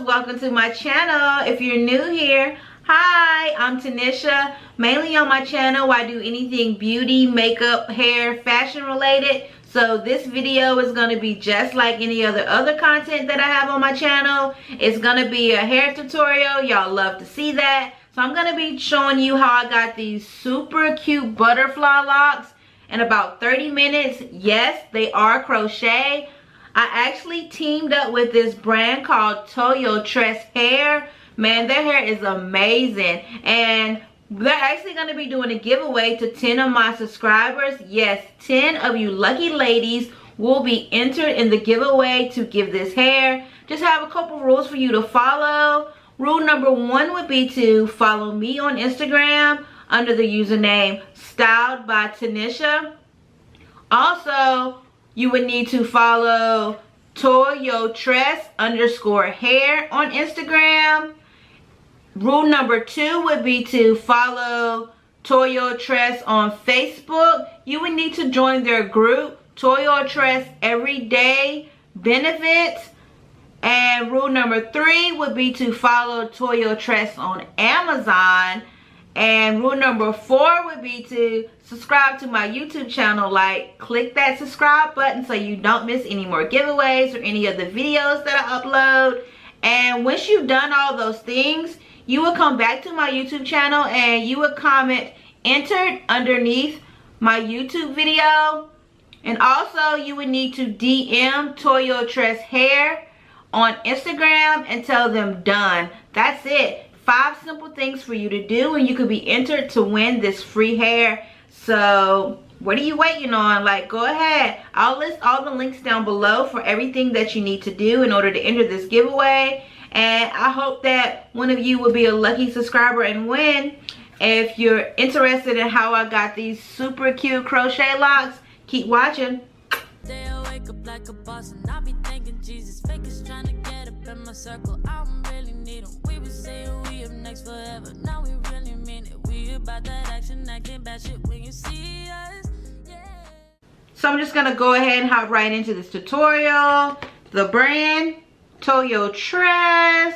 loves, welcome to my channel. If you're new here, hi, I'm Tanisha. Mainly on my channel I do anything beauty, makeup, hair, fashion related. So this video is going to be just like any other content that I have on my channel. It's going to be a hair tutorial. Y'all love to see that. So I'm going to be showing you how I got these super cute butterfly locks in about 30 minutes. Yes, they are crochet. I actually teamed up with this brand called Toyotress hair. Man, their hair is amazing. And they're actually going to be doing a giveaway to 10 of my subscribers. Yes, 10 of you lucky ladies will be entered in the giveaway to give this hair. Just have a couple rules for you to follow. Rule number 1 would be to follow me on Instagram under the username Styled by Tanisha. Also, you would need to follow Toyotress _hair on Instagram. Rule number 2 would be to follow Toyotress on Facebook. You would need to join their group, Toyotress Everyday Benefits. And rule number 3 would be to follow Toyotress on Amazon. And rule number 4 would be to subscribe to my YouTube channel. Like, click that subscribe button so you don't miss any more giveaways or any of the videos that I upload. And once you've done all those things, you will come back to my YouTube channel and you would comment entered underneath my YouTube video. And also you would need to DM Toyotress hair on Instagram and tell them done. That's it. 5 simple things for you to do and you could be entered to win this free hair. So what are you waiting on? Like, go ahead. I'll list all the links down below for everything that you need to do in order to enter this giveaway. And I hope that one of you will be a lucky subscriber and win. If you're interested in how I got these super cute crochet locks, keep watching. Like a boss and I be thinking Jesus fakers trying to get up in my circle. I don't really need them. We was saying we up next forever. Now we really mean it. We about that action, acting bad shit when you see us. Yeah. So I'm just gonna go ahead and hop right into this tutorial. The brand Toyotress.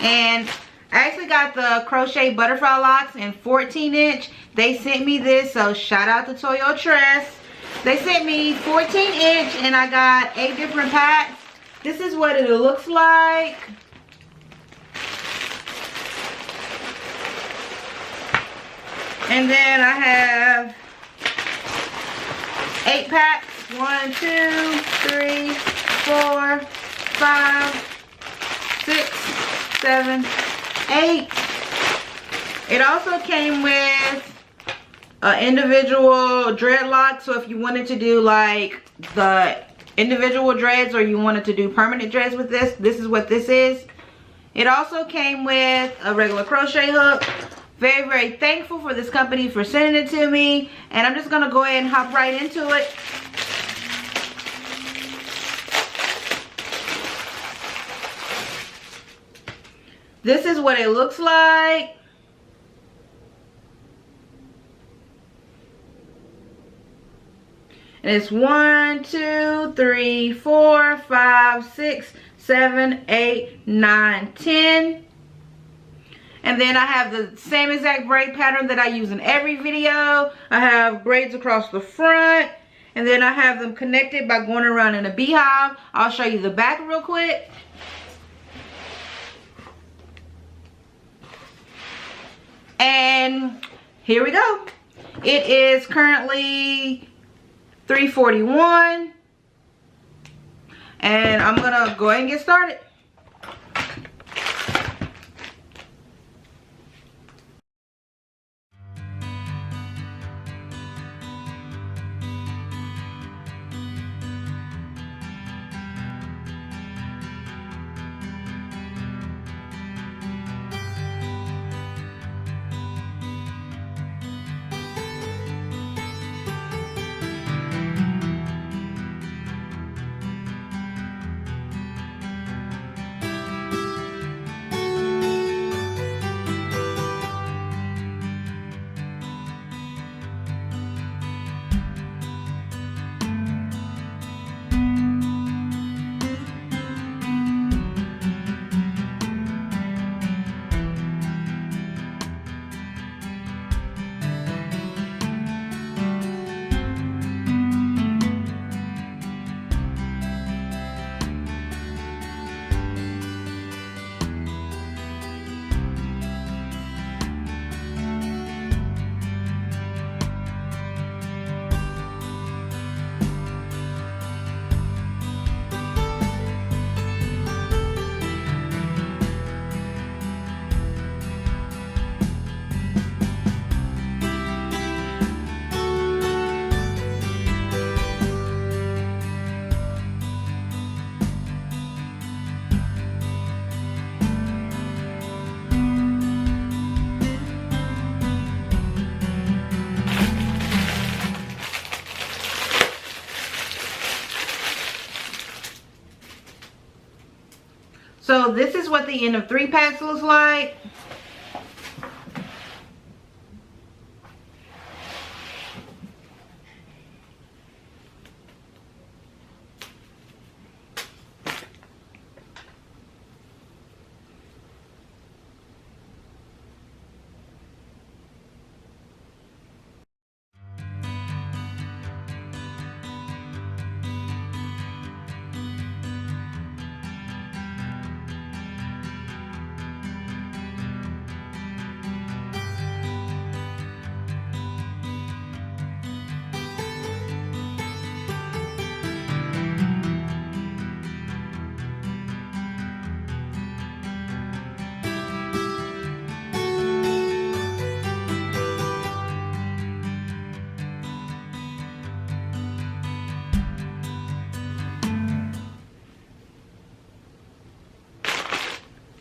And I actually got the crochet butterfly locks in 14-inch. They sent me this, so shout out to Toyotress. They sent me 14-inch and I got 8 different packs. This is what it looks like. And then I have 8 packs. 1, 2, 3, 4, 5, 6, 7, 8. It also came with individual dreadlocks. So if you wanted to do like the individual dreads or you wanted to do permanent dreads with this, this is what this is. It also came with a regular crochet hook. Very, very thankful for this company for sending it to me. And I'm just going to go ahead and hop right into it. This is what it looks like. And it's 1, 2, 3, 4, 5, 6, 7, 8, 9, 10. And then I have the same exact braid pattern that I use in every video. I have braids across the front. And then I have them connected by going around in a beehive. I'll show you the back real quick. And here we go. It is currently 3:41 and I'm gonna go ahead and get started. So this is what the end of 3 packs looks like.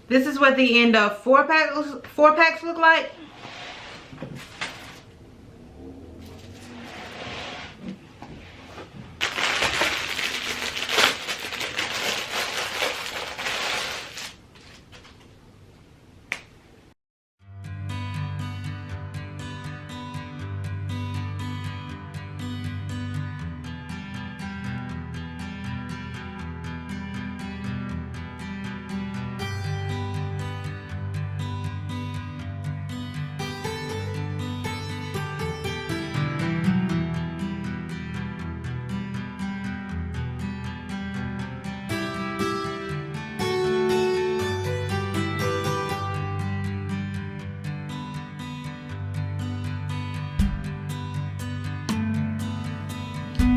This is what the end of 4 packs look like.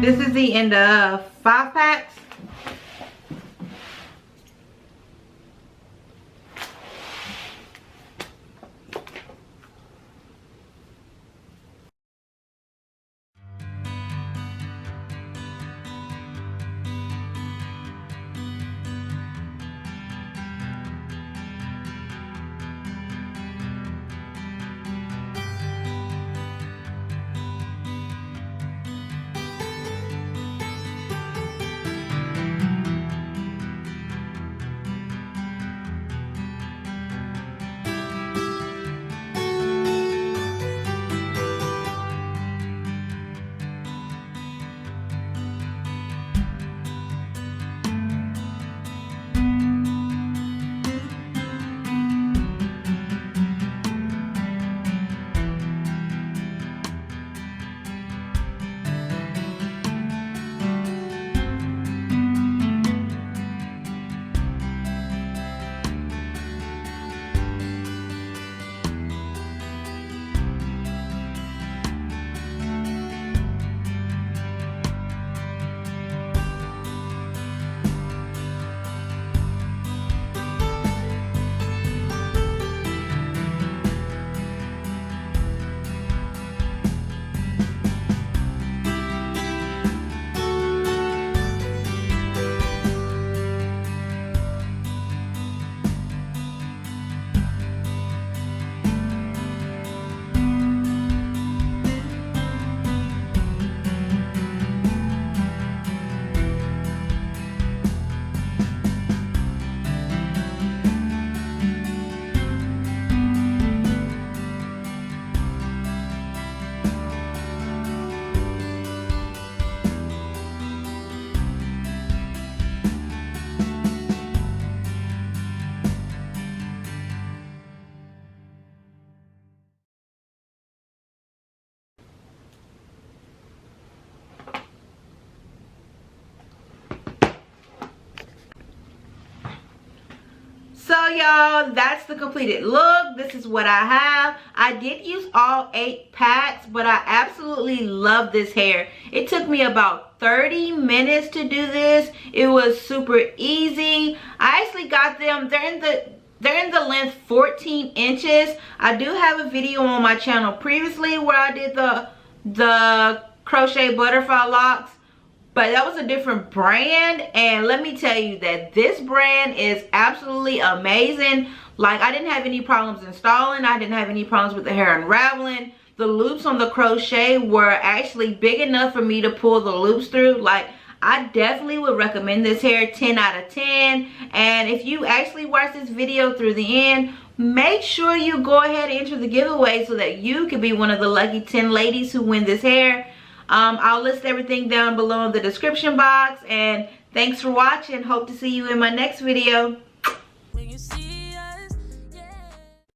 This is the end of 5 packs. So y'all, that's the completed look. This is what I have. I did use all 8 packs, but I absolutely love this hair. It took me about 30 minutes to do this. It was super easy. I actually got them, they're in the length 14 inches. I do have a video on my channel previously where I did the crochet butterfly locks, but that was a different brand, and let me tell you that this brand is absolutely amazing. Like, I didn't have any problems installing. I didn't have any problems with the hair unraveling. The loops on the crochet were actually big enough for me to pull the loops through. Like, I definitely would recommend this hair 10 out of 10. And if you actually watch this video through the end, make sure you go ahead and enter the giveaway so that you can be one of the lucky 10 ladies who win this hair. I'll list everything down below in the description box. And thanks for watching. Hope to see you in my next video.